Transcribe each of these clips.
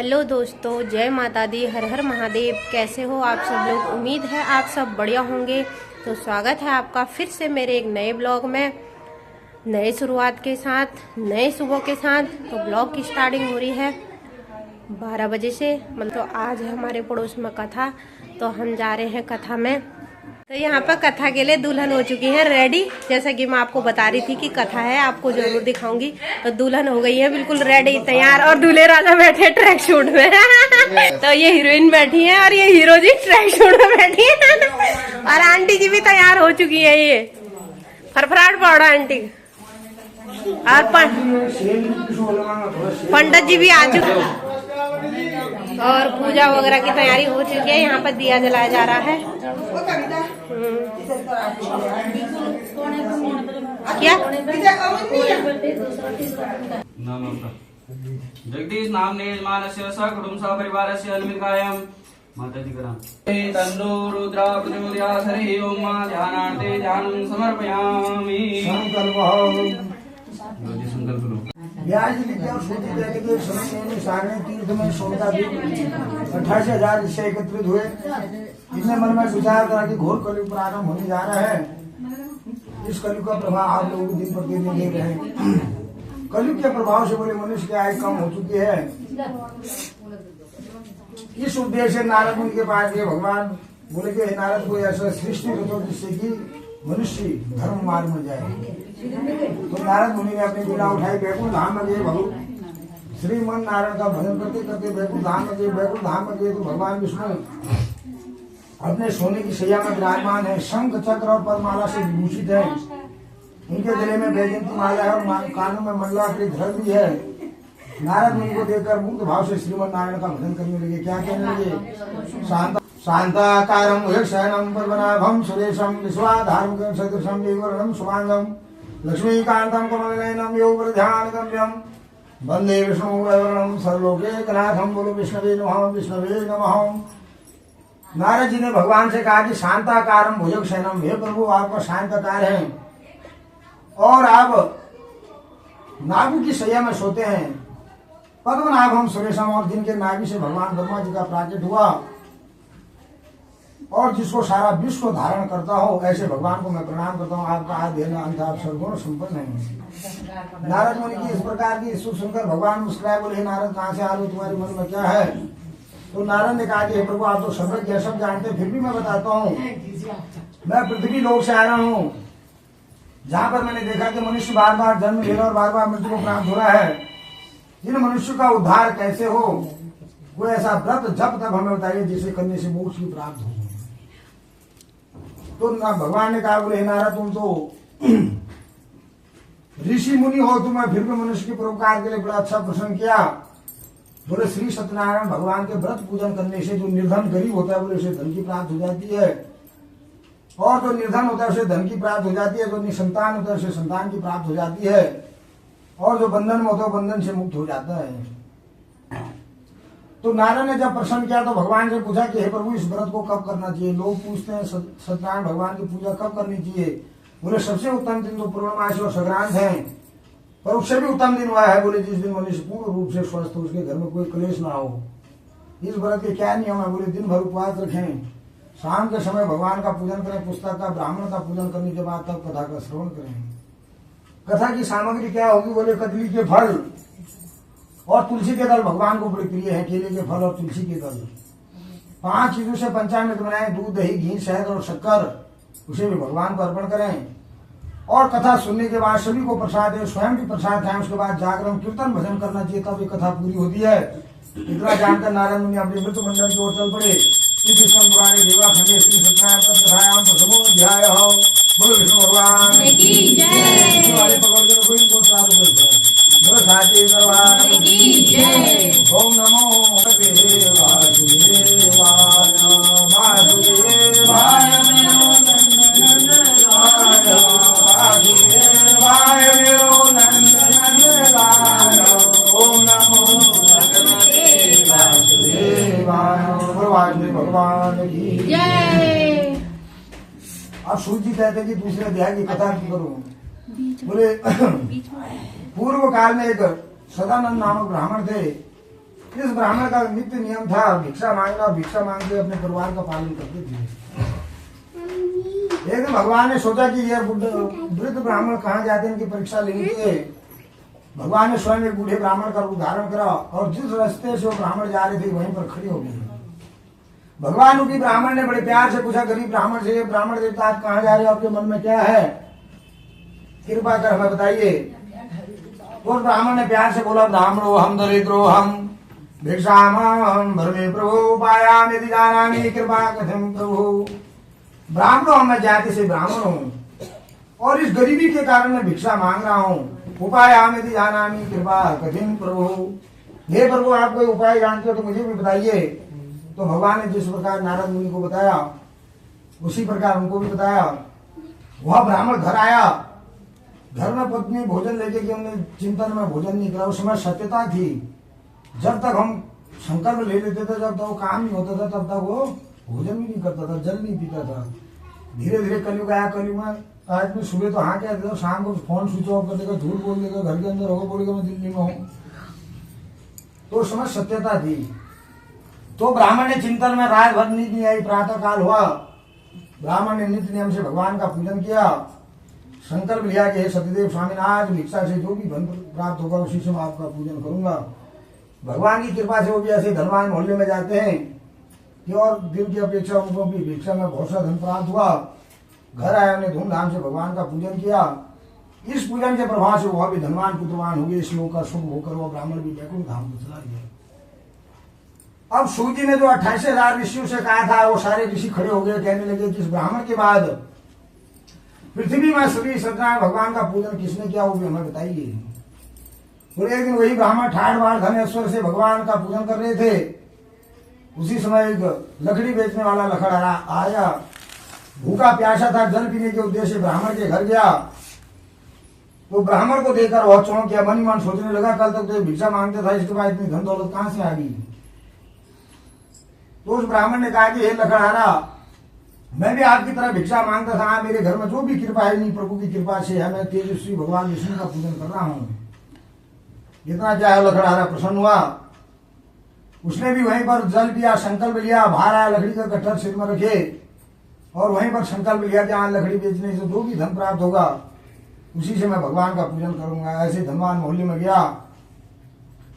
Hello दोस्तों, जय माता दी, हर हर महादेव। कैसे हो आप सब लोग? उम्मीद है आप सब बढ़िया होंगे। तो स्वागत है आपका फिर से मेरे एक नए ब्लॉग में, नए शुरुआत के साथ, नए सुबह के साथ। तो ब्लॉग की स्टार्टिंग हो रही है 12 बजे से। मतलब तो आज है हमारे पड़ोस में कथा, तो हम जा रहे हैं कथा में। तो यहाँ पर कथा के लिए दुल्हन हो चुकी है रेडी। जैसा कि मैं आपको बता रही थी कि कथा है, आपको जरूर दिखाऊंगी। तो दुल्हन हो गई है बिल्कुल रेडी तैयार, और दूल्हे राजा बैठे ट्रैक सूट में। तो ये हीरोइन बैठी है और ये हीरो जी ट्रैक सूट में बैठी है। और आंटी जी भी तैयार हो चुकी है। ये फरफराट पाउडा आंटी, और पंडित जी भी आ चुके, और पूजा वगैरह की तैयारी हो चुकी है। यहाँ पर दिया जलाया जा रहा है। क्या जगदीश नामने यजमानस्य सकुटुंब सपरिवारस्य अन्मिकायं माताजी कराम तन्नो रुद्रा प्रचोदयात्। हरि ओम। ध्यानार्थे ध्यानं समर्पयामि। संकल्प लो। ब्याज विद्या और सूत्र देने के समय में सारणी तीर्थ में 28,000 ऋषि एकत्रित हुए। इनने मन में विचार करा कि घोर कलयुग प्रारंभ होने जा रहा है। इस कलयुग का प्रभाव आप लोग दिन प्रतिदिन देख रहे हैं। कलयुग के प्रभाव से बोले मनुष्य की आयु कम हो चुकी है। इस उद्देश्य से नारद मुनि के पास गए भगवान। बोले कि नारद को ऐसा सृष्टि रचो जिससे कि मनुष्य धर्म मार्ग में जाए। तो नारद मुनि ने अपनी वीणा उठाई, बैकुंठ धाम में गए। भगवान श्रीमन नारायण का भजन करते करते बैकुंठ धाम में गए। बैकुंठ धाम में गए तो भगवान विष्णु अपने सोने की शैया में विराजमान है। शंख चक्र और पद्माला से विभूषित है। उनके गले में वैजयंती माला है और कानों में मंडलाकृत धर भी है। नारद मुनि को देखकर मुक्त भाव से श्रीमन नारायण का भजन करने लगे। क्या कहने लगे? शांताकारं शयनं पद्मनाभं सुरेशं विश्वाधारं सदृशं विवर्णं शुभांगं लक्ष्मीकान्तं कमलनयनं योगध्यानगम्यं वन्दे विष्णुवर्णं सर्वलोकैकनाथं। बोलो विष्णवे नमः, विष्णवे नमः। नारद जी ने भगवान से कहा कि शांताकारं भुजगशयनं, हे प्रभु आपका शांताकार है और आप नाभि की शैया में सोते हैं। पद्मनाभं सुरेशम, और जिनके नाभि से भगवान ब्रह्मा जी का प्राकट हुआ और जिसको सारा विश्व धारण करता हो, ऐसे भगवान को मैं प्रणाम करता हूँ। आपका आदि अंत, आप सर्वगुण संपन्न है। नारद मुनि की इस प्रकार की स्तुति सुनकर भगवान मुस्कुराए। बोले नारद कहाँ से आ रहे हो, तुम्हारे मन में क्या है? तो नारद ने कहा कि हे प्रभु आप तो सर्वज्ञ सब जानते, फिर भी मैं बताता हूँ। मैं पृथ्वी लोक से आ रहा हूँ, जहाँ पर मैंने देखा कि मनुष्य बार बार जन्म ले रहा और बार बार मृत्यु को प्राप्त हो रहा है। जिन मनुष्य का उद्धार कैसे हो, वो ऐसा व्रत जप तब हमें बताइए जिसे करने से मोक्ष की प्राप्त हो। तो भगवान ने कहा, बोले नारद तुम तो ऋषि मुनि हो, तुम्हें फिर भी मनुष्य के परोपकार के लिए बड़ा अच्छा प्रश्न किया। बोले श्री सत्यनारायण भगवान के व्रत पूजन करने से जो निर्धन गरीब होता है, बोले उसे धन की प्राप्त हो जाती है, और जो निर्धन होता है उसे धन की प्राप्त हो जाती है, जो निसंतान होता है उसे संतान की प्राप्त हो जाती है, और जो बंधन में होता है बंधन से मुक्त हो जाता है। तो नारद ने जब प्रश्न किया तो भगवान से पूछा कि हे प्रभु इस व्रत को कब करना चाहिए? लोग पूछते हैं सत्यनारायण भगवान की पूजा कब करनी चाहिए? बोले सबसे उत्तम दिन तो पूर्णमासी और संक्रांत है, पर उससे भी उत्तम दिन वह है बोले जिस दिन मनुष्य पूर्ण रूप से स्वस्थ हो, उसके घर में कोई क्लेश ना हो। इस व्रत के क्या नियम है? बोले दिन भर उपवास रखें, शाम के समय भगवान का पूजन करें, पुस्तक का ब्राह्मण का पूजन करने के बाद तब कथा का श्रवण करें। कथा की सामग्री क्या होगी? बोले कदली के फल और तुलसी के दल भगवान को बड़े प्रिय है। केले के फल और तुलसी के दल, 5 चीजों से पंचामृत बनाए, दूध दही घी शहद और शक्कर, उसे भी भगवान को अर्पण करें। और कथा सुनने के बाद सभी को प्रसाद है, स्वयं भी प्रसाद खाएं। उसके बाद जागरण कीर्तन भजन करना चाहिए, तब ये कथा पूरी होती है। इतना जानकर नारायण मुनि अपने मृत मंडल की ओर चल पड़े। पुराने देवा खंडे श्री सत्यनारायण कथायाम प्रथमो अध्याय। बोलो विष्णु भगवान की जय। वाले पकड़ के रखो इनको, चालू कर दो। बोलो साची भगवान की जय। ओम नमो वासुदेवाय वासुदेवाय मेरो नंदनलाय वासुदेवाय मेरो नंदनलाय। ओम नमो भगवते वासुदेवाय। भगवान की जय। अब सूर्य जी कहते कि दूसरे अध्याय की कथा की करूं। बोले पूर्व काल में एक सदानंद नामक ब्राह्मण थे। इस ब्राह्मण का नित्य नियम था भिक्षा मांगना, और भिक्षा मांग के अपने परिवार का पालन करते थे। एक दिन भगवान ने सोचा कि ये वृद्ध ब्राह्मण कहाँ जाते हैं, इनकी परीक्षा लेनी है। भगवान ने स्वयं एक बूढ़े ब्राह्मण का उदाहरण करा, और जिस रास्ते से वो ब्राह्मण जा रहे थे वहीं पर खड़ी हो गई। भगवान रूपी ब्राह्मण ने बड़े प्यार से पूछा गरीब ब्राह्मण से, ब्राह्मण देवता आप कहाँ जा रहे हो, आपके मन में क्या है, कृपा कर हमें बताइए। उस ब्राह्मण ने प्यार से बोला, ब्राह्मणो हम दरिद्रो हम भिक्षाम भरमे प्रभु उपायाम यदि जानामि कृपा कथम प्रभु। ब्राह्मणों मैं जाति से ब्राह्मण हूँ, और इस गरीबी के कारण मैं भिक्षा मांग रहा हूँ। उपायाम यदि जानामि कृपा कथम प्रभु। हे प्रभु आप कोई उपाय जानते हो तो मुझे भी बताइए। तो भगवान ने जिस प्रकार नारद मुनि को बताया उसी प्रकार उनको भी बताया। वह ब्राह्मण घर आया, घर में पत्नी भोजन लेके कि हमने चिंतन में भोजन नहीं करा। उस समय सत्यता थी, जब तक हम संकल्प ले लेते थे, जब तक वो काम नहीं होता था, तब तक वो भोजन भी नहीं करता था, जल नहीं पीता था। धीरे धीरे कलयुग आया। कलयुग में आज में सुबह तो हाँ कहते थे, शाम को फोन स्विच ऑफ कर देगा, झूठ बोल देगा, घर के अंदर होगा, बोलेगा मैं दिल्ली में हूँ। तो उस समय सत्यता थी। तो ब्राह्मण ने चिंतन में रात भर नींद नहीं आई। प्रातः काल हुआ, ब्राह्मण ने नित्य नियम से भगवान का पूजन किया, संकल्प लिया कि हे सत्यदेव स्वामी आज भिक्षा से जो भी धन प्राप्त होगा उसी से मैं आपका पूजन करूंगा। भगवान की कृपा से वो भी ऐसे धनवान मोहल्ले में जाते हैं कि और दिन की अपेक्षा उनको भी भिक्षा में बहुत सा धन प्राप्त हुआ। घर आए, उन्हें धूमधाम से भगवान का पूजन किया। इस पूजन के प्रभाव से वह भी धनवान पुत्रवान हो गए। इस लोक का शुभ होकर वह ब्राह्मण भी वैकुंठ धाम को चला गया। अब सूत जी ने जो 28,000 ऋषियों से कहा था, वो सारे ऋषि खड़े हो गए, कहने लगे कि इस ब्राह्मण के बाद पृथ्वी में श्री सत्यनारायण भगवान का पूजन किसने किया वो भी हमें बताइए। और एक दिन वही ब्राह्मण ठाड़ बाढ़ धनेश्वर से भगवान का पूजन कर रहे थे। उसी समय एक लकड़ी बेचने वाला लखड़ा आया, भूखा प्यासा था, जल पीने के उद्देश्य से ब्राह्मण के घर गया। तो ब्राह्मण को देखकर वह चौंक गया, मन ही मन सोचने लगा कल तक तो भिक्षा मांगते था, इसके बाद इतनी धन दौलत कहां से आ गई। तो उस ब्राह्मण ने कहा कि हे लखड़हारा, मैं भी आपकी तरह भिक्षा मांगता था, मेरे घर में जो भी कृपा है नहीं प्रभु की कृपा से है, मैं तेजस्वी भगवान विष्णु का पूजन कर रहा हूँ। इतना क्या है, लखड़हारा प्रसन्न हुआ। उसने भी वहीं पर जल पिया, संकल्प लिया, बाहर आया, लकड़ी का कट्टर सिर में रखे और वहीं पर संकल्प लिया कि हाँ लकड़ी बेचने से जो भी धन प्राप्त होगा उसी से मैं भगवान का पूजन करूंगा। ऐसे धनवान मोहल्ले में गया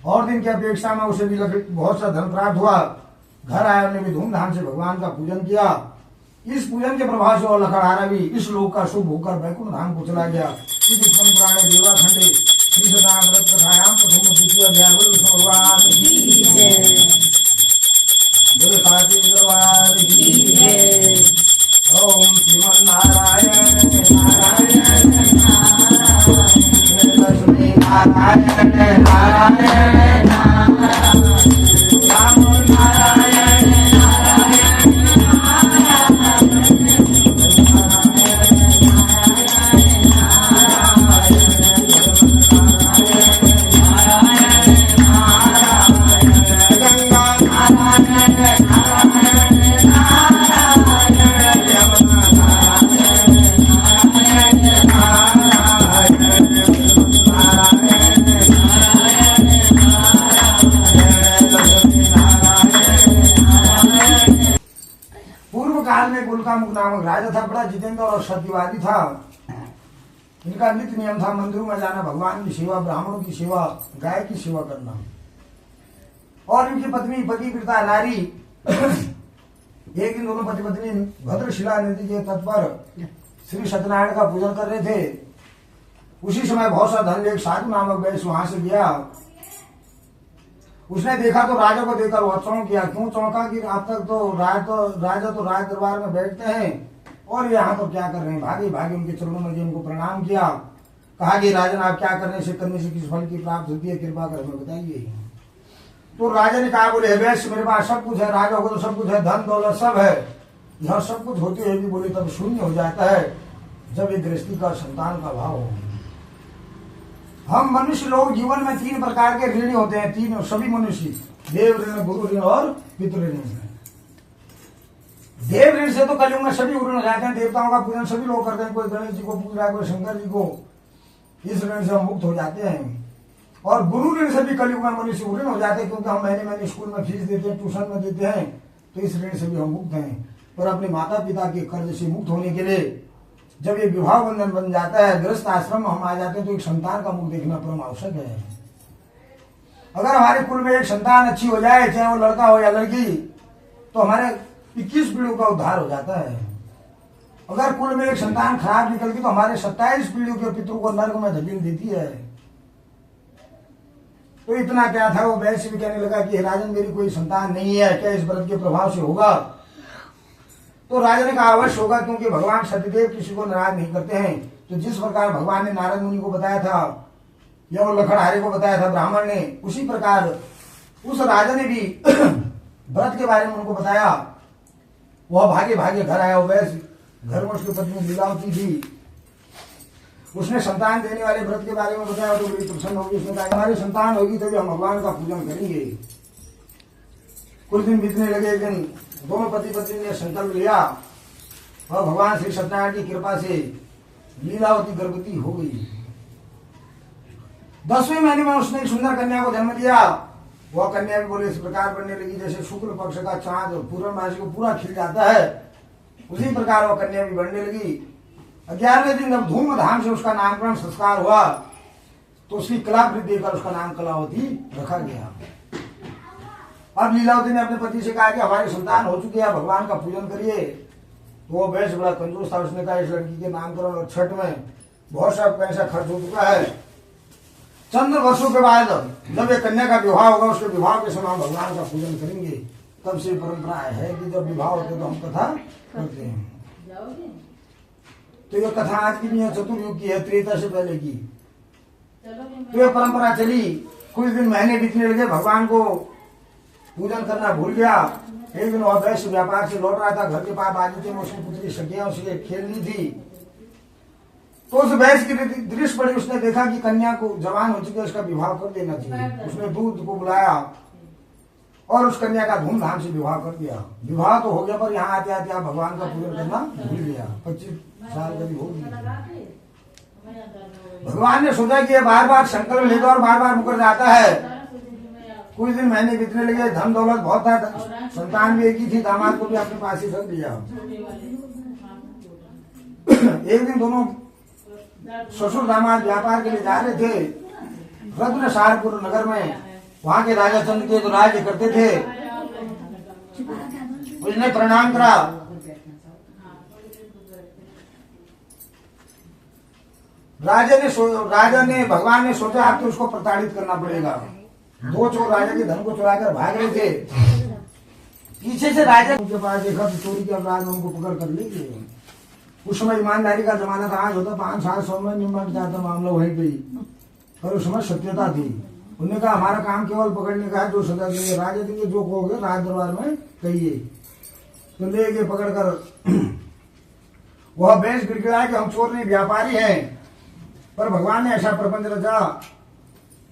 और दिन की अपेक्षा में उसे भी बहुत सा धन प्राप्त हुआ। घर आया, उन्हें भी धूमधाम से भगवान का पूजन किया। इस पूजन के प्रभाव से और लखड़हारा भी इस लोक का शुभ होकर वैकुंठ धाम को चला गया। पुराणे देवा खंडे श्री सत्यनारायण व्रत कथायाम प्रथम द्वितीय अध्याय विष्णु भगवान की जय। बोले साची दरबार की जय। ओम श्रीमन्नारायण नारायण नारायण नारायण राम नारायण मुख नामक राजा था, बड़ा जितेंद्र और सत्यवादी था। इनका नित्य नियम था मंदिरों में जाना, भगवान की सेवा, ब्राह्मणों की सेवा, गाय की सेवा करना। और इनकी पत्नी पतिव्रता नारी एक दिन दोनों पति पत्नी भद्रशिला नदी के तट पर श्री सत्यनारायण का पूजन कर रहे थे। उसी समय बहुत सा धन एक साधु नामक वैश्य वहां से गया। उसने देखा तो राजा को देखकर वह चौंक गया। क्यों चौंका कि अब तक तो राजा तो राज दरबार में बैठते हैं और यहाँ तो क्या कर रहे हैं। भागे भागे उनके चरणों में उनको प्रणाम किया। कहा कि राजन आप क्या करने से किस फल की प्राप्त होती है, कृपा कर हमें बताइए। तो राजा ने कहा, बोले वैश्य मेरे पास सब कुछ है, राजा को तो सब कुछ है, धन दौलत सब है, यह सब कुछ होते हुए भी बोले तब शून्य हो जाता है जब एक गृहस्थी का संतान का भाव हो। हम मनुष्य लोग जीवन में 3 प्रकार के ऋणी होते हैं, 3 सभी मनुष्य, देव ऋण, गुरु ऋण और पितृ ऋण। देव ऋण से तो कलयुग में सभी ऋण हो जाते हैं, देवताओं का पूजन सभी लोग करते हैं, कोई गणेश जी को पूज रहा है, कोई शंकर जी को, इस ऋण से हम मुक्त हो जाते हैं। और गुरु ऋण से भी कलयुग में मनुष्य ऋण हो जाते हैं, क्योंकि हम महीने महीने स्कूल में फीस देते हैं, ट्यूशन में देते हैं, तो इस ऋण से भी हम मुक्त हैं। पर अपने माता पिता के कर्ज से मुक्त होने के लिए जब ये विवाह बंधन बन जाता है, गृहस्थ आश्रम में हम आ जाते हैं, तो एक संतान का मुख देखना परम आवश्यक है। अगर हमारे कुल में एक संतान अच्छी हो जाए, चाहे वो लड़का हो या लड़की, तो हमारे 21 पीढ़ियों का उद्धार हो जाता है। अगर कुल में एक संतान खराब निकलती तो हमारे 27 पीढ़ियों के पितरों को नर्क में धकेल देती है। तो इतना क्या था, वो वैश्य भी कहने लगा कि राजन मेरी कोई संतान नहीं है, क्या इस व्रत के प्रभाव से होगा? तो राजा ने कहा अवश्य होगा, क्योंकि भगवान सत्यदेव किसी को नाराज नहीं करते हैं। तो जिस प्रकार भगवान ने नारद मुनि को बताया था या वो लखनहारे को बताया था ब्राह्मण ने, उसी प्रकार उस राजा ने भी व्रत के बारे में उनको बताया। वह भागे भागे घर आया। वो वैश्य घर में उसकी पत्नी लीलावती थी, उसने संतान देने वाले व्रत के बारे में बताया, तो बड़ी प्रसन्न होगी। उसने कहा हमारी संतान होगी तभी हम भगवान का पूजन करेंगे। कुछ दिन बीतने लगे। एक दिन दोनों पति पत्नी ने संकल्प लिया और भगवान श्री सत्यनारायण की कृपा से लीलावती गर्भवती हो गई। 10वें महीने में उसने एक सुंदर कन्या को जन्म दिया। वह कन्या भी बोले इस प्रकार बनने लगी जैसे शुक्ल पक्ष का चांद पूर्णमासी को पूरा खिल जाता है, उसी प्रकार वह कन्या भी बढ़ने लगी। 11वें दिन जब धूमधाम से उसका नामकरण संस्कार हुआ, तो उसकी कलाकृति देकर उसका नाम कलावती रखा गया। अब लीलावती ने अपने पति से कहा कि हमारी संतान हो चुकी है, भगवान का पूजन करिए। तो वो वैश्य बड़ा कंजूस था, उसने कहा इस लड़की के नामकरण और छठ में बहुत सा पैसा खर्च हो चुका है। चंद वर्षों के बाद जब एक कन्या का विवाह होगा, उसके विवाह के समय हम भगवान का पूजन करेंगे। तब से परंपरा है कि जब विवाह होते तो हम कथा करते हैं। तो ये कथा आज की नहीं है, चतुर्युग की है, त्रेता से पहले की। तो ये परंपरा चली। कुछ दिन महीने बीतने लगे, भगवान को पूजन करना भूल गया। एक दिन वह वैश्य व्यापार से लौट रहा था, घर के पास बागीचे में उसकी पुत्री सखिया उसके खेलनी थी। तो उस वैश्य की दृष्टि पड़ी, उसने देखा कि कन्या को जवान हो चुकी है, उसका विवाह कर देना चाहिए। उसने दूध को बुलाया और उस कन्या का धूमधाम से विवाह कर दिया। विवाह तो हो गया, पर यहाँ आते आते आप भगवान का पूजन करना भूल गया। 25 साल कभी होगी। भगवान ने सोचा कि बार बार संकल्प लेता और बार बार मुकर जाता है। कुछ दिन महीने बीतने लगे, धन दौलत बहुत था, संतान भी एक ही थी, दामाद को भी अपने पास ही रख लिया। एक दिन दोनों ससुर दामाद व्यापार के लिए जा रहे थे रत्न सारपुर नगर में। वहां के राजा चंद्र के तो राज्य करते थे। उसने प्रणाम करा। राजा ने भगवान ने सोचा आप तो उसको प्रताड़ित करना पड़ेगा। 2 चोर राजा के धन को चुराकर भाग रहे थे। पीछे से राजा उनके पास देखा तो चोरी के अपराध में उनको पकड़ कर लेंगे। उस समय ईमानदारी का जमाना था। आज होता 5 साल 100 में निम्न जाता मामला हो गई, पर उस समय सत्यता थी। उन्होंने कहा हमारा काम केवल पकड़ने का है, जो सजा देंगे राजा देंगे, जो कहोगे राज दरबार में कहिए। तो ले गए पकड़ कर। वह बेच गिड़गिड़ाया कि हम चोर नहीं व्यापारी हैं। पर भगवान ने ऐसा प्रबंध रचा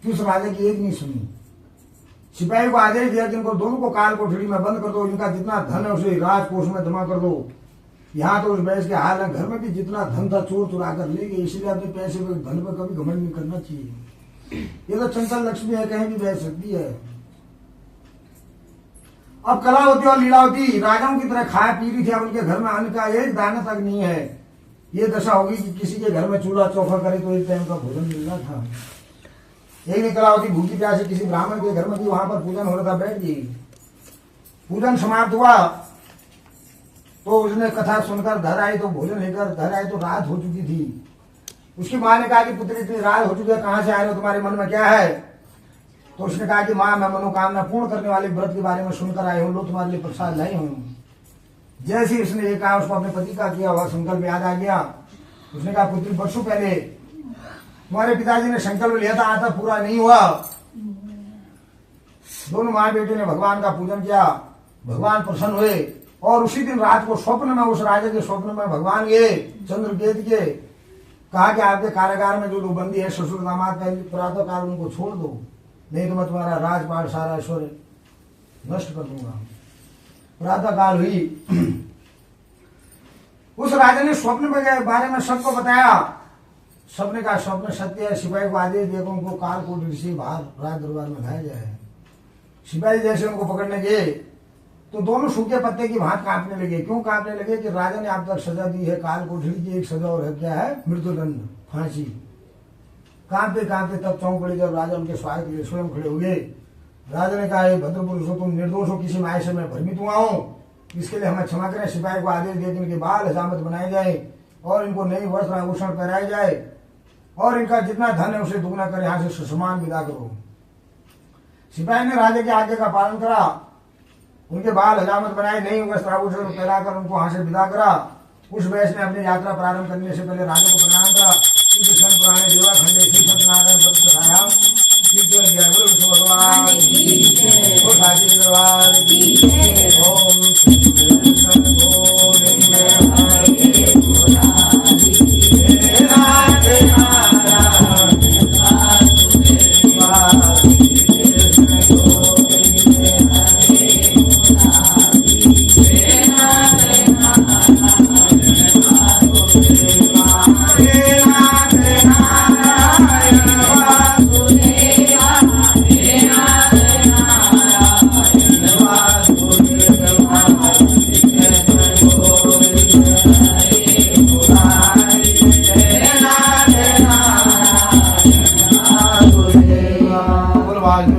कि उस राजा की एक नहीं सुनी। सिपाही को आदेश दिया कि इनको दोनों को काल कोठरी में बंद कर दो, इनका जितना धन है उसे राजकोष में जमा कर दो। यहाँ तो उस बैस के हाल है, घर में भी जितना धन था चोर चुरा कर ले गए। इसलिए अपने पैसे पे धन पर कभी घमंड नहीं करना चाहिए। ये तो चंचल लक्ष्मी है, कहीं भी बह सकती है। अब कलावती और लीलावती राजाओं की तरह खा पी रही थी। अब उनके घर में अन्न का एक दाना तक नहीं है। ये दशा होगी कि किसी के घर में चूल्हा चौका करे तो एक टाइम का भोजन मिलना था। एक दिन कलावती भूखी प्यासी किसी ब्राह्मण के घर में थी, वहां पर पूजन हो रहा था, बैठ गई। पूजन समाप्त हुआ तो उसने कथा सुनकर घर आई, तो भोजन लेकर घर आई तो रात हो चुकी थी। उसकी माँ ने कहा कि पुत्री इतनी रात हो चुकी है, कहाँ से आए हो, तुम्हारे मन में क्या है? तो उसने कहा कि माँ मैं मनोकामना पूर्ण करने वाले व्रत के बारे में सुनकर आई हूँ, लो तुम्हारे लिए प्रसाद लाई हूँ। जैसे उसने ये कहा, उसको अपने पति का किया हुआ संकल्प याद आ गया। उसने कहा पुत्री वर्षों पहले तुम्हारे पिताजी ने संकल्प लिया था, आता पूरा नहीं हुआ। दोनों माँ बेटे ने भगवान का पूजन किया, भगवान प्रसन्न हुए। और उसी दिन रात को स्वप्न में, उस राजा के स्वप्न में भगवान गए चंद्रकेत के, कहा कि आपके कारागार में जो दो बंदी है ससुर दामाद, प्रातः काल उनको छोड़ दो, नहीं तो मैं तुम्हारा राजपाट सारा ऐश्वर्य नष्ट कर दूंगा। प्रातः काल हुई। उस राजा ने स्वप्न के बारे में सबको बताया सपने का स्वप्न सत्य है। सिपाही को आदेश देखो उनको काल कोठरी से बाहर राज दरबार में लाया जाए। सिपाही जैसे उनको पकड़ने गए तो दोनों सूखे पत्ते की भांत कांपने लगे। क्यों कांपने लगे कि राजा ने आप तक सजा दी है काल कोठरी की, एक सजा और है, क्या है? मृत्युदंड, फांसी। कांपते कांपते तब चौंक पड़े जब राजा उनके स्वागत के लिए स्वयं खड़े हुए। राजा ने कहा, भद्र पुरुष हो, तुम निर्दोष हो, किसी माया से मैं भ्रमित हुआ हूँ, इसके लिए हमें क्षमा करें। सिपाही को आदेश दे इनके बाल हजामत बनाए जाए और इनको नई वस्त्र आभूषण पहनाए जाए और इनका जितना धन है उसे दुगना कर यहाँ से समान विदा करो। सिपाही ने राजा की आज्ञा का पालन करा, उनके बाल हजामत बनाए, नई वस्त्र आभूषण पहनाकर उनको वहां से विदा करा। उस वैश्य ने अपनी यात्रा प्रारंभ करने से पहले राजा को प्रणाम करा। पुराने देवा खंडे श्री सत्यनारायण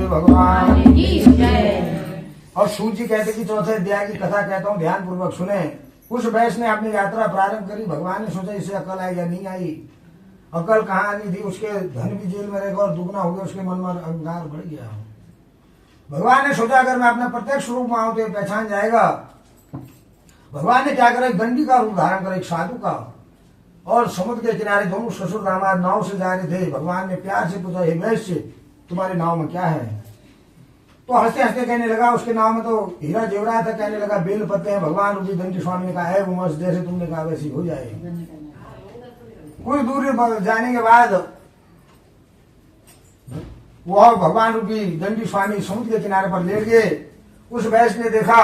भगवान और सूजी कहते कि चौथे अध्याय की कथा कहता हूँ, ध्यान पूर्वक सुने। उस वैश्य ने अपनी यात्रा प्रारंभ करी। भगवान ने सोचा इसे अकल आई या नहीं आई। अकल कहाँ आनी थी, उसके धन भी जेल में रहेगा और दुगना हो गया, उसके मन में अहंकार बढ़ गया। भगवान ने सोचा अगर मैं अपना प्रत्यक्ष रूप में आऊं तो ये पहचान जाएगा। भगवान ने क्या करा, दंडी का रूप धारण कर, एक साधु का, और समुद्र के किनारे दोनों ससुर दामाद नाव से जा रहे थे। भगवान ने प्यार से पूछा, हे वैश्य, तुम्हारी नाव में क्या है? तो हंसते हंसते कहने लगा, उसके नाव में तो हीरा जेवरात था। कहने लगा, बेल पत्ते हैं। भगवान रूपी दंडी स्वामी ने कहा, है उमस, जैसे तुमने कहा वैसी हो जाए। कुछ दूर जाने के बाद वह भगवान रूपी दंडी स्वामी समुद्र के किनारे पर लेट गए। उस वैश्य ने देखा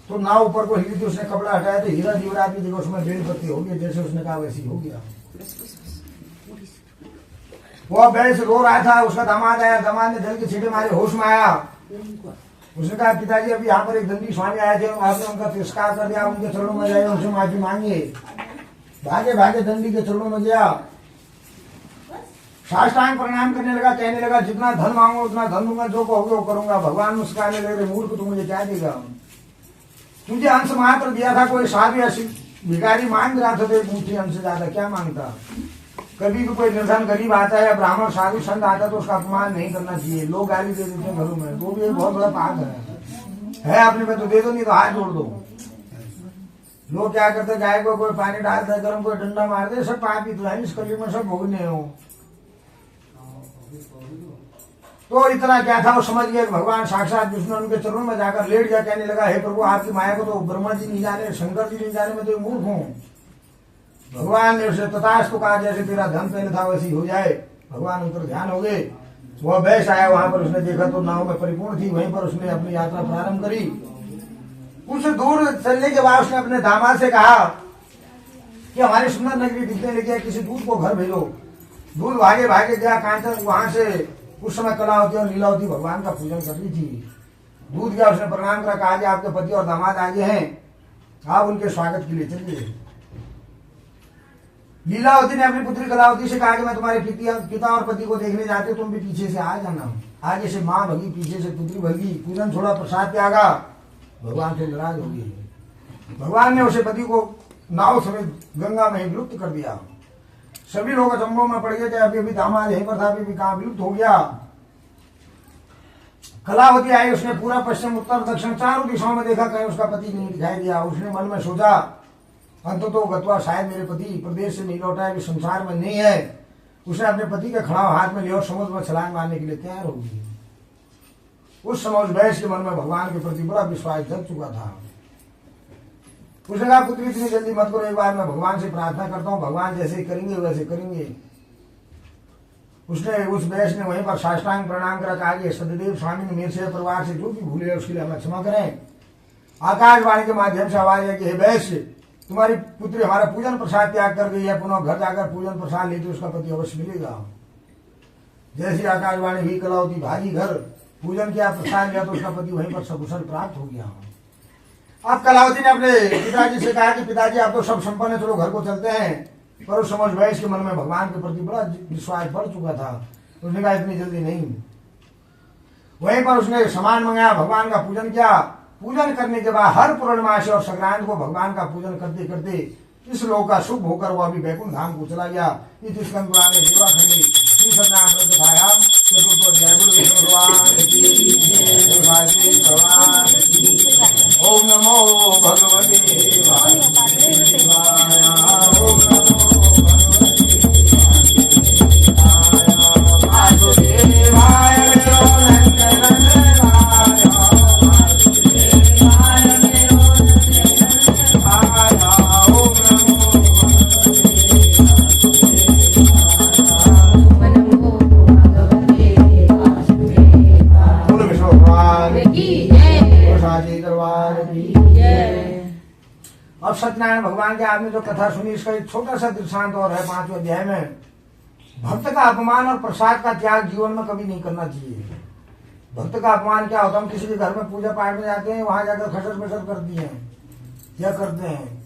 तो नाव ऊपर को हिली थी, उसने कपड़ा हटाया तो हीरा जेवरात भी देखो उसमें बेल पत्ते हो गए, जैसे उसने कहा वैसी हो गया। वह वैश्य रो रहा था। उसका दामाद आया, दामाद ने जल के छींटे मारे, होश में आया। उसने कहा, पिताजी अभी यहाँ पर एक दंडी स्वामी आए थे, आपने उनका तिरस्कार कर दिया, उनके चरणों में जाए, उनसे माफी मांगिए। भागे भागे दंडी के चरणों में गया, साष्टांग प्रणाम करने लगा। कहने लगा, जितना धन मांगो उतना धन दूंगा, जो कहोगे वो करूंगा। भगवान मुस्कुराने लगे, मूर्ख तू मुझे क्या देगा? तुझे अंश मात्र दिया था, कोई साधु या भिखारी मांग रहा था तो एक मुट्ठी अंश से ज्यादा क्या मांगता? कभी भी कोई निर्धन गरीब आता है या ब्राह्मण साधु संत आता है तो उसका अपमान नहीं करना चाहिए। लोग गाली दे देते हैं घरों में, वो भी एक बहुत बड़ा पाप है। अपने में तो दे दो, नहीं तो हाथ जोड़ दो। लोग क्या करते, गाय को कोई पानी डालता है गर्म, कोई डंडा मार दे, सब पाप ही तो है। इस कलयुग में सब भोगने हो। तो इतना क्या था, वो समझ गया कि भगवान साक्षात विष्णु उनके चरणों में जाकर लेट गया। कहने लगा, हे प्रभु, आपकी माया को तो ब्रह्मा जी नहीं जाने, शंकर जी नहीं जाने, मैं तो मूर्ख हूँ। भगवान ने उसे तथास्तु कहा, जैसे तेरा धन पहले था वैसी हो जाए। भगवान अंतर ध्यान हो गए। वह वैश्य आया, वहां पर उसने देखा तो नाव में परिपूर्ण थी। वहीं पर उसने अपनी यात्रा प्रारंभ करी। कुछ दूर चलने के बाद उसने अपने दामाद से कहा कि हमारी सुंदर नगरी दिखने लगी है, किसी दूध को घर भेजो। दूध भागे भागे गया कांचन। वहां से उस समय कलावती और लीलावती भगवान का पूजन कर रही थी। दूध गया, उसने प्रणाम करा, कहा कि आपके पति और दामाद आगे हैं, आप उनके स्वागत के लिए चलिए। लीलावती ने अपनी पुत्री कलावती से कहा कि मैं तुम्हारे पिता और पति को देखने जाती हूँ, तुम भी पीछे से आ जाना। आगे से माँ भगी, पीछे से पुत्री भगी। पूजन छोड़ा, प्रसाद त्यागा, भगवान से नाराज हो गई। भगवान ने उसे पति को नाव समेत गंगा में विलुप्त कर दिया। सभी लोग अचंभों में पड़ गए कि अभी अभी दामाद यहीं पर था, अभी कहाँ विलुप्त हो गया। कलावती आई, उसने पूरा पश्चिम उत्तर दक्षिण चारों दिशाओं में देखा, कहीं उसका पति नहीं दिखाई दिया। उसने मन में सोचा, अंततः गत्वा शायद मेरे पति प्रदेश से नहीं लौटा है, संसार में नहीं है। उसने अपने पति के खड़ाव हाथ में लिया और समुद्र में छलांग मारने के लिए तैयार हो गई। उस समय उस वैश्य के मन में भगवान के प्रति बड़ा विश्वास जग चुका था। उसने कहा, पुत्री इतनी जल्दी मत करो, एक बार मैं भगवान से प्रार्थना करता हूँ, भगवान जैसे करेंगे वैसे करेंगे। उसने उस वैश्य ने वहीं पर साष्टांग प्रणाम करा, कहा कि सददेव स्वामी ने मेरे से परिवार से जो भी भूले उसके लिए हमें क्षमा करें। आकाशवाणी के माध्यम से आवाज है कि हे वैश्य, तुम्हारी पुत्री हमारा पूजन प्रसाद त्याग कर गई है, पुनः घर जाकर पूजन प्रसाद लेती उसका पति अवश्य मिलेगा। जैसी आकाशवाणी हुई कलावती भागी घर, पूजन किया प्रसाद लिया तो उसका पति वहीं पर सकुशल प्राप्त हो गया। अब कलावती ने अपने पिताजी से कहा कि पिताजी आप तो सब संपन्न है, चलो घर को चलते हैं। पर उस समझ वैश्य के मन में भगवान के प्रति बड़ा विश्वास बढ़ चुका था। उसने कहा इतनी जल्दी नहीं। वहीं पर उसने सामान मंगाया, भगवान का पूजन किया। पूजन करने के बाद हर पूर्णमासी और संक्रांति को भगवान का पूजन करते करते इस लोक का शुभ होकर वो अभी वैकुंठ धाम को चला गया। इस स्कंद पुराण में देवाखंडी श्री सत्यनारायण व्रत दिखायाम चतुर्थ अध्याय बोलो विष्णु भगवान की भगवान की। ओम नमो भगवते वासुदेवाय। ओम नमो अब सत्यनारायण भगवान के आपने जो कथा सुनी, इसका एक छोटा सा दृष्टांत और है 5वें अध्याय में। भक्त का अपमान और प्रसाद का त्याग जीवन में कभी नहीं करना चाहिए। भक्त का अपमान क्या होता है, हम किसी के घर में पूजा पाठ में जाते हैं, वहां जाकर खसर बसर करती हैं या करते हैं,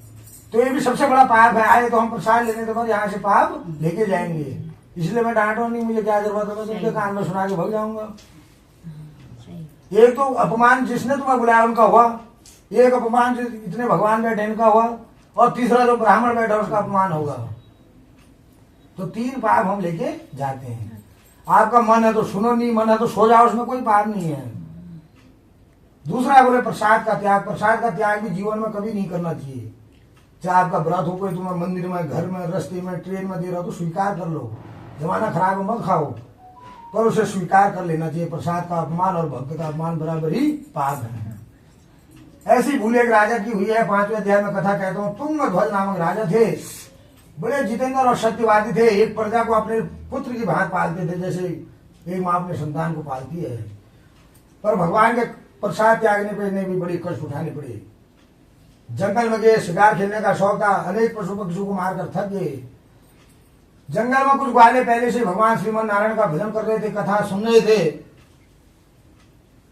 तो ये भी सबसे बड़ा पाप है। आए तो हम प्रसाद लेने के बाद यहाँ से पाप लेके जाएंगे, इसलिए मैं डांटो नहीं, मुझे क्या जरूरत है, मैं तुमके कान में सुना के भग जाऊंगा। एक तो अपमान जिसने तुम्हें बुलाया उनका हुआ, एक अपमान इतने भगवान बैठे इनका हुआ, और तीसरा जो ब्राह्मण बैठा उसका अपमान होगा। तो 3 पाप हम लेके जाते हैं। आपका मन है तो सुनो, नहीं मन है तो सो जाओ, उसमें कोई पाप नहीं है। दूसरा बोले प्रसाद का त्याग। प्रसाद का त्याग भी जीवन में कभी नहीं करना चाहिए। चाहे आपका व्रत हो, कोई तुम्हें मंदिर में, घर में, रास्ते में, ट्रेन में दे रहा हो तो स्वीकार कर लो। जमाना खराब है मत खाओ, पर उसे स्वीकार कर लेना चाहिए। प्रसाद का अपमान और भक्त का अपमान बराबर ही पाप है। ऐसी भूल एक राजा की हुई है। 5वें अध्याय में कथा कहता हूँ। तुंगध्वज नामक राजा थे, बड़े जितेंद्र और सत्यवादी थे। एक प्रजा को अपने पुत्र की भांति पालते थे, जैसे एक माँ अपने संतान को पालती है। पर भगवान के प्रसाद त्यागने पर इन्हें भी बड़ी कष्ट उठाने पड़े। जंगल में गए, शिकार खेलने का शौक था, अनेक पशु पक्षियों को मारकर थक गए। जंगल में कुछ ग्वाले पहले से भगवान श्रीमन नारायण का भजन कर रहे थे, कथा सुन रहे थे।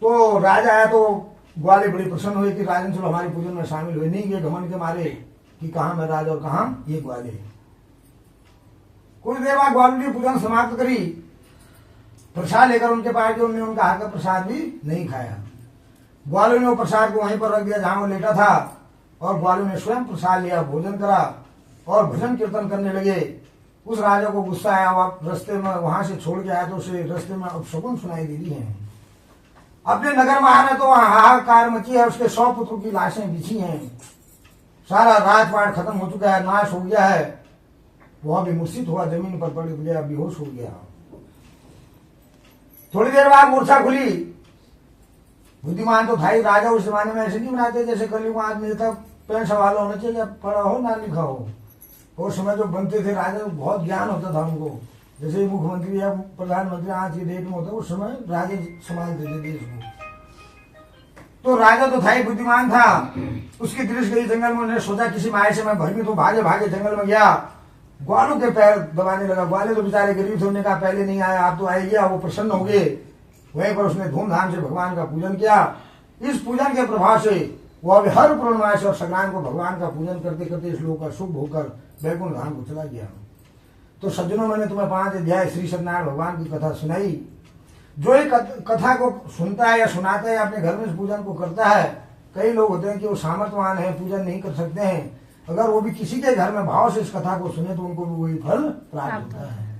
तो राजा आया तो ग्वाले बड़े प्रसन्न हुए कि राजन चलो हमारे पूजन में शामिल हुए। नहीं गए घमंड के मारे कि कहां मैं राजा और कहां ये ग्वाले। कुछ देर बाद ग्वालों की पूजन समाप्त करी, प्रसाद लेकर उनके पास गए। उन्होंने उनका हाथ का प्रसाद भी नहीं खाया। ग्वालों ने वो प्रसाद को वहीं पर रख दिया जहां वो लेटा था, और ग्वालों ने स्वयं प्रसाद लिया, भोजन करा और भजन कीर्तन करने लगे। उस राजा को गुस्सा आया, वो रास्ते में वहां से छोड़ के आया तो उसे रास्ते में अपशकुन सुनाई दे रही है। अपने नगर में आने तो वहां हाहाकार मची है। उसके 100 पुत्रों की लाशें बिछी हैं, सारा राजपाट खत्म हो चुका है, नाश हो गया है। वह भी मूर्छित हुआ, जमीन पर पड़ गया, बेहोश हो गया। थोड़ी देर बाद मूर्छा खुली। बुद्धिमान तो था ही राजा। उस जमाने में ऐसे नहीं बनाते जैसे कलयुग में आदमी था, पेन सवाल होना चाहिए, पढ़ा हो ना लिखा हो। उस समय जो बनते थे राजा, बहुत ज्ञान होता था उनको। जैसे मुख्यमंत्री या प्रधानमंत्री आज की डेट में होता है, उस समय राजा संभालते थे देश को। तो राजा तो था ही, बुद्धिमान था। उसकी दृष्टि गई जंगल में। उन्होंने सोचा किसी माया से मैं भ्रमित हूँ, भागे भागे जंगल में गया, ग्वालों के पैर दबाने लगा। ग्वाले तो बेचारे गरीब थे, उन्होंने कहा पहले नहीं आया, आप तो आए गया। वो प्रसन्न हो गए। वहीं पर उसने धूमधाम से भगवान का पूजन किया। इस पूजन के प्रभाव से वो अब हर पूर्णमासी और संक्रांति को भगवान का पूजन करते करते इस लोक का शुभ होकर वैकुंठ धाम को चला गया। तो सज्जनों, मैंने तुम्हें 5 अध्याय श्री सत्यनारायण भगवान की कथा सुनाई। जो एक कथा को सुनता है या सुनाता है, अपने घर में इस पूजन को करता है। कई लोग होते हैं कि वो सामर्थ्यवान है, पूजन नहीं कर सकते हैं, अगर वो भी किसी के घर में भाव से इस कथा को सुने तो उनको भी वही फल प्राप्त होता है।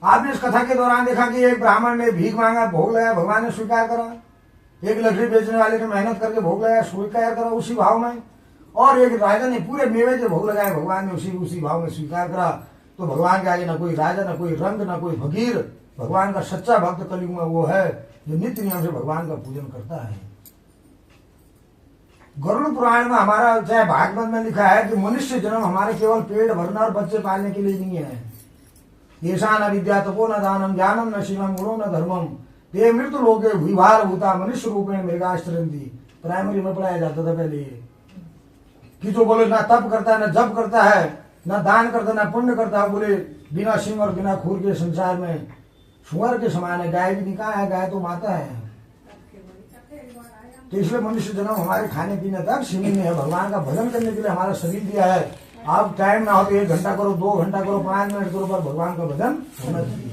आपने इस कथा के दौरान देखा कि एक ब्राह्मण ने भीख मांगा, भोग लगाया, भगवान ने स्वीकार करा। एक लकड़ी बेचने वाले ने मेहनत करके भोग लगाया, स्वीकार करा उसी भाव में। और एक राजा ने पूरे मेवे के भोग लगाए, भगवान ने उसी भाव में स्वीकार करा। तो भगवान के आगे न कोई राजा, न कोई रंग, न कोई फकीर। भगवान का सच्चा भक्त कलयुग में वो है जो नित्य नियम से भगवान का पूजन करता है। गरुड़ पुराण में हमारा, चाहे भागवत में लिखा है कि मनुष्य जन्म हमारे केवल पेट भरना और बच्चे पालने के लिए नहीं है। येषा न विद्या तपो न दानम ज्ञानम न शिवम गुणो न धर्मम ते मृत्यु लोके भूभार भूता मनुष्य रूपेण मृगाश्चरन्ति। प्राइमरी में पढ़ाया जाता था पहले ये। कि जो बोले ना तप करता है, ना जप करता है, ना दान करता है, ना पुण्य करता है, बोले बिना सिंह और बिना खूर के संसार में सुअर के समान है। गाय भी निकाह है, गाय तो माता है। तो इसलिए मनुष्य जन्म हमारे खाने पीने तक सीमित है। भगवान का भजन करने के लिए हमारा शरीर दिया है। आप टाइम ना हो तो 1 घंटा करो, 2 घंटा करो, 5 मिनट करो, पर भगवान का भजन होना चाहिए।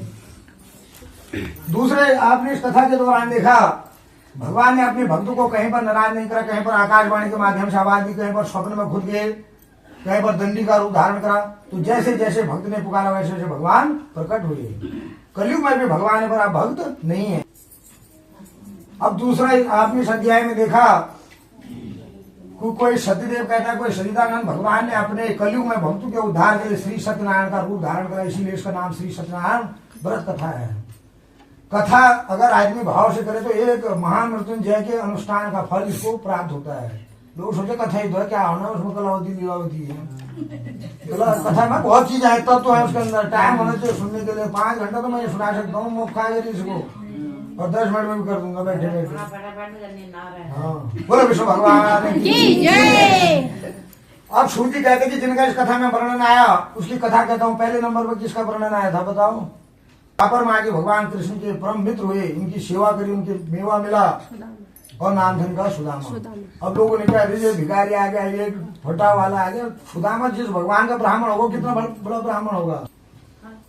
दूसरे, आपने इस कथा के दौरान देखा भगवान ने अपने भक्तों को कहीं पर नाराज नहीं करा। कहीं पर आकाशवाणी के माध्यम से आवाज दी, कहीं पर स्वप्न में खुद गए, कहीं पर दंडी का रूप धारण करा। तो जैसे जैसे भक्त ने पुकारा वैसे वैसे भगवान प्रकट हुए। कलयुग में भी भगवान पर आप भक्त नहीं है। अब दूसरा, आपने इस अध्याय में देखा कोई सत्यदेव कहता है, कोई सचिदानंद भगवान ने अपने कलयुग में भक्तों के उद्धार के लिए श्री सत्यनारायण का रूप धारण करा। इसीलिए इसका नाम श्री सत्यनारायण व्रत कथा है। कथा अगर आदमी भाव से करे तो एक महामृत्युंजय के अनुष्ठान का फल इसको प्राप्त होता है। लोग सोचे कथा ही तो क्या होना, उसमें कलावती लीलावती है। कथा में बहुत चीजें हैं, तब तो है उसके अंदर। टाइम होना चाहिए सुनने के लिए। 5 घंटा तो मैं सुना सकता हूँ, मौका है इसको, और 10 मिनट में भी कर दूंगा बैठे बैठे। हाँ, बोलो विष्णु भगवान की जय। अब सूर्य कहते कि जिनका इस कथा में वर्णन आया उसकी कथा कहता हूँ। पहले नंबर पर किसका वर्णन आया था बताओ? पापर माँ के भगवान कृष्ण के परम मित्र हुए, इनकी सेवा करी, उनके मेवा मिला और नाम धन का सुदामा। अब लोगों ने कहा ये भिखारी आ गया, ये फटा वाला आ गया। सुदामा जिस भगवान का ब्राह्मण होगा, कितना बड़ा ब्राह्मण होगा।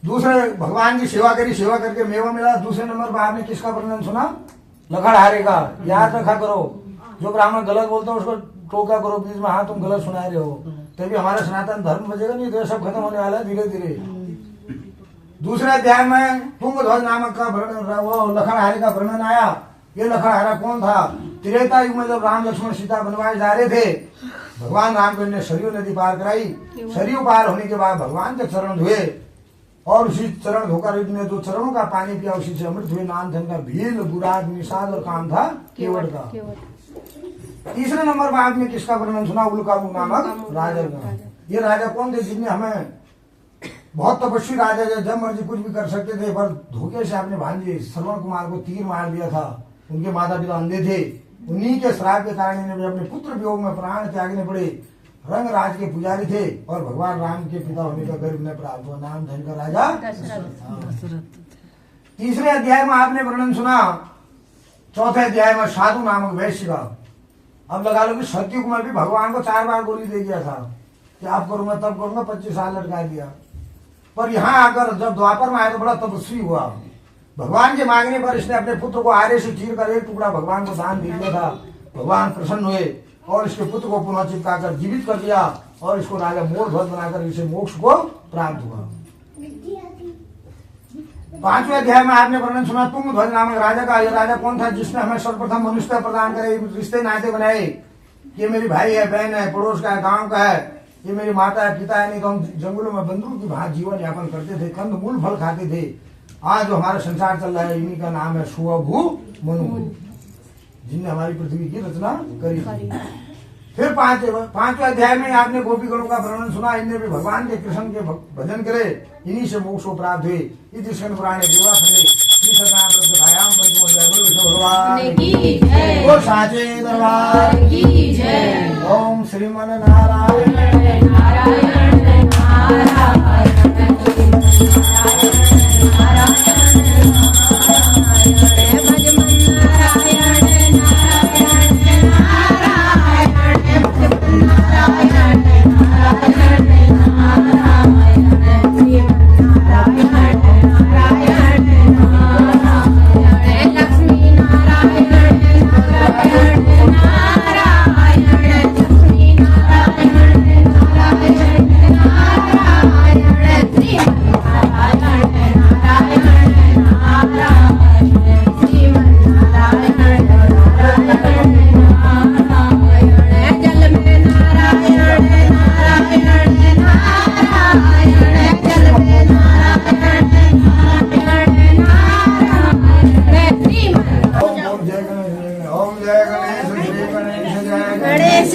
दूसरे, भगवान की सेवा करी, सेवा करके मेवा मिला। दूसरे नंबर पर आपने किसका वर्णन सुना? लखड़हारे का। याद रखा करो, जो ब्राह्मण गलत बोलता है उसको टोका करो बीच में, हाँ तुम गलत सुना रहे हो, तभी हमारा सनातन धर्म बचेगा। नहीं तो सब खत्म होने वाला है धीरे धीरे। दूसरे अध्याय में तुंगध्वज नामक का वो लखड़हारे का वर्णन आया। ये लखड़हारा कौन था? त्रेता युग में जब राम लक्ष्मण सीता बनवाए जा रहे थे, भगवान रामचंद्र ने सरयू नदी पार कराई। सरयू पार होने के बाद भगवान के चरण धोए और उसी चरण धोकर ने जो चरणों का पानी पिया उसी से अमृत हुए। नाम धन का भील, बुराद, निषाद और काम था केवट का। तीसरे नंबर पर आपने किसका वर्णन सुना? उल्कामुख नामक राजा का। ये राजा कौन थे? जिसने हमें बहुत तपस्वी राजा थे, जब मर्जी कुछ भी कर सकते थे, पर धोखे से आपने भांजे श्रवण कुमार को तीर मार दिया था। उनके माता पिता अंधे थे। उन्हीं के श्राप के कारण इन्हें अपने पुत्र वियोग में प्राण त्यागने पड़े। रंग राज के पुजारी थे और भगवान राम के पिता होने का गर्व न प्राप्त हुआ। नाम धन का राजा दशरथ। तीसरे अध्याय में आपने वर्णन सुना। चौथे अध्याय में साधु नामक वैश्य का। अब लगा लो कि सतयुग में भी भगवान को 4 बार गोली दे दिया था कि आप करूंगा तब करूंगा, 25 साल लटका दिया। पर यहाँ आकर जब द्वापर में आया तो बड़ा तपस्वी हुआ। भगवान के मांगने पर इसने अपने पुत्र को आरे से चीर कर 1 टुकड़ा भगवान को दान दे दिया था। भगवान प्रसन्न हुए और इसके पुत्र को पुनः चिपका कर जीवित कर दिया और इसको राजा मूलध्वज बनाकर इसे मोक्ष को प्राप्त हुआ। 5वें अध्याय में आपने वर्णन सुना तुंगध्वज नामक राजा का। यह राजा कौन था? जिसने हमें सर्वप्रथम मनुष्य प्रदान करे, रिश्ते नाते बनाए। ये मेरी भाई है, बहन है, पड़ोस का है, गांव का है, ये मेरी माता है, पिता है। नहीं तो हम जंगलों में बंदरों की भांति जीवन यापन करते थे, कंद मूल फल खाते थे। आज जो हमारा संसार चल रहा है इन्हीं का नाम है सुअभू मनु, जिनने हमारी पृथ्वी की रचना करी। फिर 5वें अध्याय में आपने गोपीगणों का वर्णन सुना। इनने भी भगवान के कृष्ण के भजन करे, इन्हीं से मोक्ष को प्राप्त हुए। इस पुराने देवा खंडे श्री सत्यनारायण भगवान की साचे दरबार की जय। ओम श्रीमन नारायण नारायण गणेश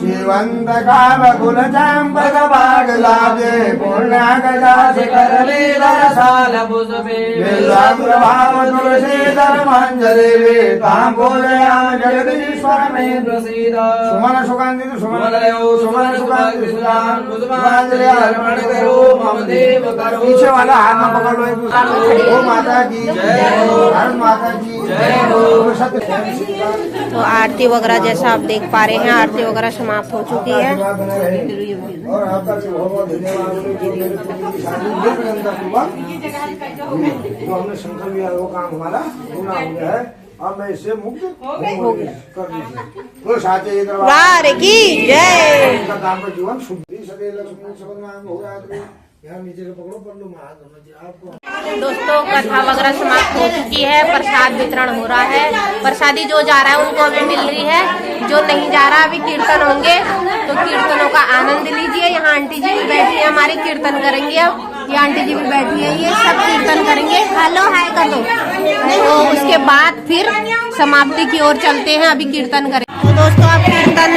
शिवंत काल कुलचांबक बाग लागे पूर्णा गजासे करले दरसाल बुजबे प्रभाव तुलसीधर मंजरे तांबोलयाम जगदीश्वर में प्रसीद सुमन सुगंधित सुमन सुमन सुगंधित सुदान पुष्पांजलि अर्पण करो मम देव करो। पीछे वाला हाथ में पकड़ लो। ओ माता की जय हो, भारत माता की जय हो। तो आरती वगैरह जैसा आप देख पा रहे हैं, आरती वगैरह समाप्त हो चुकी है। और आपका बहुत धन्यवाद जो हमने संकल्प लिया वो काम हमारा पूरा हो गया है। अब मैं इससे मुक्त हो गया कर दीजिए। साचे वाह की जय। काम का जीवन शुद्धि सदे लक्ष्मी सबन नाम हो गया। यहाँ नीचे से पकड़ो पढ़ लो आपको। दोस्तों कथा वगैरह समाप्त हो चुकी है, प्रसाद वितरण हो रहा है। प्रसादी जो जा रहा है उनको अभी मिल रही है, जो नहीं जा रहा अभी कीर्तन होंगे तो कीर्तनों का आनंद लीजिए। यहाँ आंटी जी भी बैठी है हमारी, कीर्तन करेंगे। अब ये आंटी जी भी बैठी है, ये सब कीर्तन करेंगे। हेलो हाय कर दो। तो उसके बाद फिर समाप्ति की ओर चलते हैं, अभी कीर्तन करेंगे। तो दोस्तों अब कीर्तन